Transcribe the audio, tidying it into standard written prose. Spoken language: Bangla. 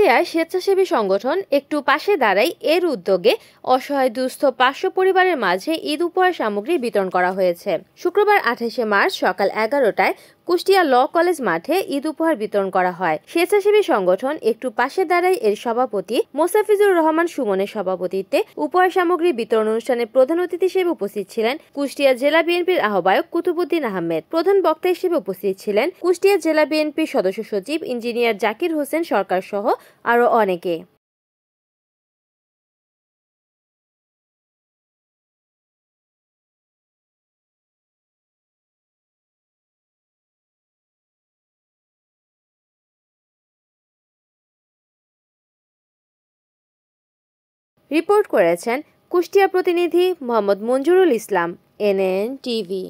কুষ্টিয়ায় স্বেচ্ছাসেবী সংগঠন একটু পাশে দাঁড়াই এর উদ্যোগে অসহায় দুস্থ 500 পরিবারের মাঝে ঈদ উপহার সামগ্রী বিতরণ করা হয়েছে। শুক্রবার 28শে মার্চ সকাল 11টায় কুষ্টিয়া ল কলেজ মাঠে ঈদ উপহার বিতরণ করা হয়। স্বেচ্ছাসেবী সংগঠন একটু পাশে দাঁড়াই এর সভাপতি মোস্তাফিজুর রহমান সুমনের সভাপতিত্বে উপহার সামগ্রী বিতরণ অনুষ্ঠানে প্রধান অতিথি হিসেবে উপস্থিত ছিলেন কুষ্টিয়া জেলা বিএনপির আহ্বায়ক কুতুবুদ্দিন আহমেদ। প্রধান বক্তা হিসেবে উপস্থিত ছিলেন কুষ্টিয়া জেলা বিএনপির সদস্য সচিব ইঞ্জিনিয়ার জাকির হোসেন সরকার সহ আরো অনেকে। রিপোর্ট করেছেন কুষ্টিয়া প্রতিনিধি মোহাম্মদ মঞ্জুরুল ইসলাম, এনএন টিভি।